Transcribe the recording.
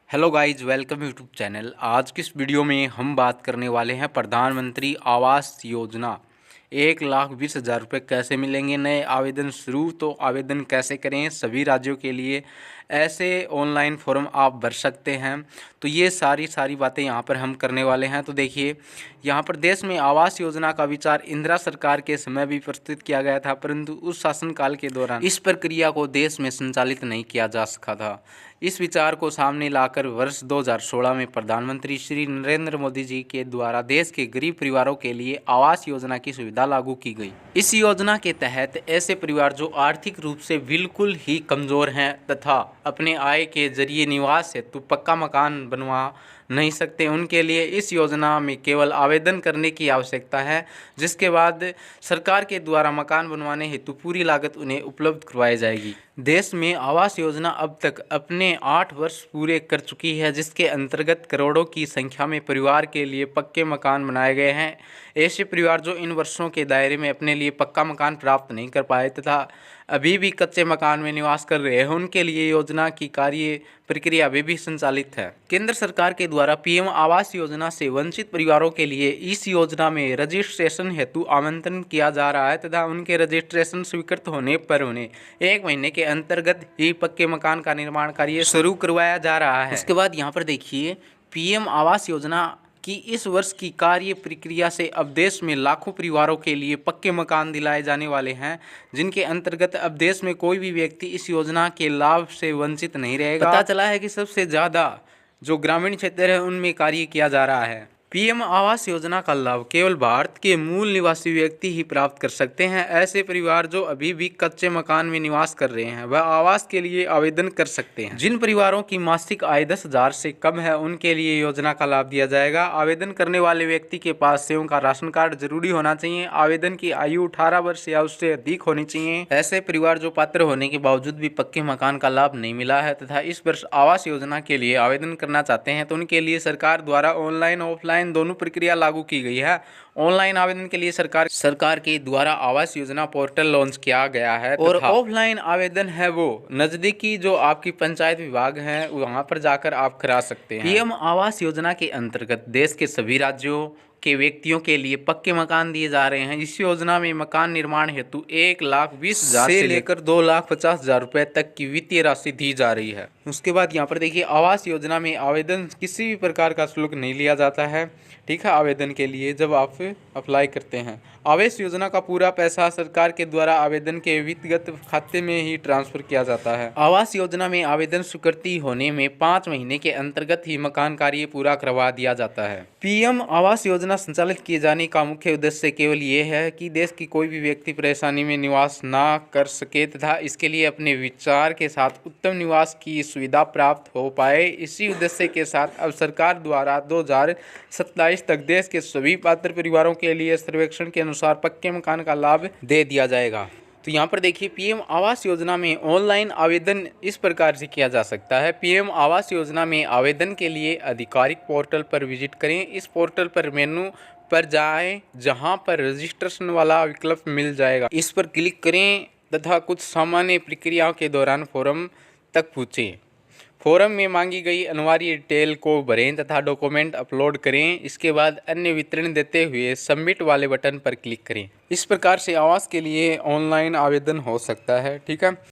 Hello guys, welcome YouTube channel. आज की इस वीडियो में हम बात करने वाले हैं प्रधानमंत्री आवास योजना 1,20,000 रुपये कैसे मिलेंगे। नए आवेदन शुरू, तो आवेदन कैसे करें सभी राज्यों के लिए, ऐसे ऑनलाइन फॉर्म आप भर सकते हैं। तो ये सारी बातें यहाँ पर हम करने वाले हैं। तो देखिए, यहाँ पर देश में आवास योजना का विचार इंदिरा सरकार के समय भी प्रस्तुत किया गया था, परंतु उस शासनकाल के दौरान इस प्रक्रिया को देश में संचालित नहीं किया जा सका था। इस विचार को सामने लाकर वर्ष 2016 में प्रधानमंत्री श्री नरेंद्र मोदी जी के द्वारा देश के गरीब परिवारों के लिए आवास योजना की सुविधा लागू की गई। इस योजना के तहत ऐसे परिवार जो आर्थिक रूप से बिल्कुल ही कमजोर हैं तथा अपने आय के जरिए निवास हेतु पक्का मकान बनवा नहीं सकते, उनके लिए इस योजना में केवल आवेदन करने की आवश्यकता है, जिसके बाद सरकार के द्वारा मकान बनवाने हेतु पूरी लागत उन्हें उपलब्ध करवाई जाएगी। देश में आवास योजना अब तक अपने 8 वर्ष पूरे कर चुकी है, जिसके अंतर्गत करोड़ों की संख्या में परिवार के लिए पक्के मकान बनाए गए हैं। ऐसे परिवार जो इन वर्षों के दायरे में अपने लिए पक्का मकान प्राप्त नहीं कर पाए तथा अभी भी कच्चे मकान में निवास कर रहे हैं, उनके लिए योजना की कार्य प्रक्रिया अभी भी संचालित है। केंद्र सरकार के द्वारा पीएम आवास योजना से वंचित परिवारों के लिए इस योजना में रजिस्ट्रेशन हेतु आमंत्रण किया जा रहा है तथा उनके रजिस्ट्रेशन स्वीकृत होने पर उन्हें 1 महीने के अंतर्गत ही पक्के मकान का निर्माण कार्य शुरू करवाया जा रहा है। उसके बाद यहाँ पर देखिए, पीएम आवास योजना कि इस वर्ष की कार्य प्रक्रिया से अब देश में लाखों परिवारों के लिए पक्के मकान दिलाए जाने वाले हैं, जिनके अंतर्गत अब देश में कोई भी व्यक्ति इस योजना के लाभ से वंचित नहीं रहेगा। पता चला है कि सबसे ज़्यादा जो ग्रामीण क्षेत्र है उनमें कार्य किया जा रहा है। पीएम आवास योजना का लाभ केवल भारत के मूल निवासी व्यक्ति ही प्राप्त कर सकते हैं। ऐसे परिवार जो अभी भी कच्चे मकान में निवास कर रहे हैं वह आवास के लिए आवेदन कर सकते हैं। जिन परिवारों की मासिक आय 10,000 से कम है उनके लिए योजना का लाभ दिया जाएगा। आवेदन करने वाले व्यक्ति के पास सेवों का राशन कार्ड जरूरी होना चाहिए। आवेदन की आयु 18 वर्ष या उससे अधिक होनी चाहिए। ऐसे परिवार जो पात्र होने के बावजूद भी पक्के मकान का लाभ नहीं मिला है तथा इस वर्ष आवास योजना के लिए आवेदन करना चाहते हैं, तो उनके लिए सरकार द्वारा ऑनलाइन ऑफलाइन दोनों प्रक्रिया लागू की गई है। ऑनलाइन आवेदन के लिए सरकार के द्वारा आवास योजना पोर्टल लॉन्च किया गया है और ऑफलाइन आवेदन है वो नजदीकी जो आपकी पंचायत विभाग है वहां पर जाकर आप करा सकते हैं। पीएम आवास योजना के अंतर्गत देश के सभी राज्यों के व्यक्तियों के लिए पक्के मकान दिए जा रहे हैं। इस योजना में मकान निर्माण हेतु 1,20,000 से लेकर 2,50,000 रुपए तक की वित्तीय राशि दी जा रही है। उसके बाद यहाँ पर देखिए, आवास योजना में आवेदन किसी भी प्रकार का शुल्क नहीं लिया जाता है, ठीक है। आवेदन के लिए जब आप अप्लाई करते हैं, आवास योजना का पूरा पैसा सरकार के द्वारा आवेदन के व्यक्तिगत खाते में ही ट्रांसफर किया जाता है। आवास योजना में आवेदन स्वीकृति होने में 5 महीने के अंतर्गत ही मकान कार्य पूरा करवा दिया जाता है। पीएम आवास योजना संचालित किए जाने का मुख्य उद्देश्य केवल ये है कि देश की कोई भी व्यक्ति परेशानी में निवास ना कर सके तथा इसके लिए अपने विचार के साथ उत्तम निवास की सुविधा प्राप्त हो पाए। इसी उद्देश्य के साथ अब सरकार द्वारा 2027 तक देश के सभी पात्र परिवारों के लिए सर्वेक्षण के अनुसार पक्के मकान का लाभ दे दिया जाएगा। तो यहाँ पर देखिए, पीएम आवास योजना में ऑनलाइन आवेदन इस प्रकार से किया जा सकता है। पीएम आवास योजना में आवेदन के लिए आधिकारिक पोर्टल पर विजिट करें। इस पोर्टल पर मेनू पर जाएं, जहां पर रजिस्ट्रेशन वाला विकल्प मिल जाएगा। इस पर क्लिक करें तथा कुछ सामान्य प्रक्रियाओं के दौरान फॉर्म तक पूछें। फॉर्म में मांगी गई अनिवार्य डिटेल को भरें तथा डॉक्यूमेंट अपलोड करें। इसके बाद अन्य विवरण देते हुए सबमिट वाले बटन पर क्लिक करें। इस प्रकार से आवास के लिए ऑनलाइन आवेदन हो सकता है, ठीक है।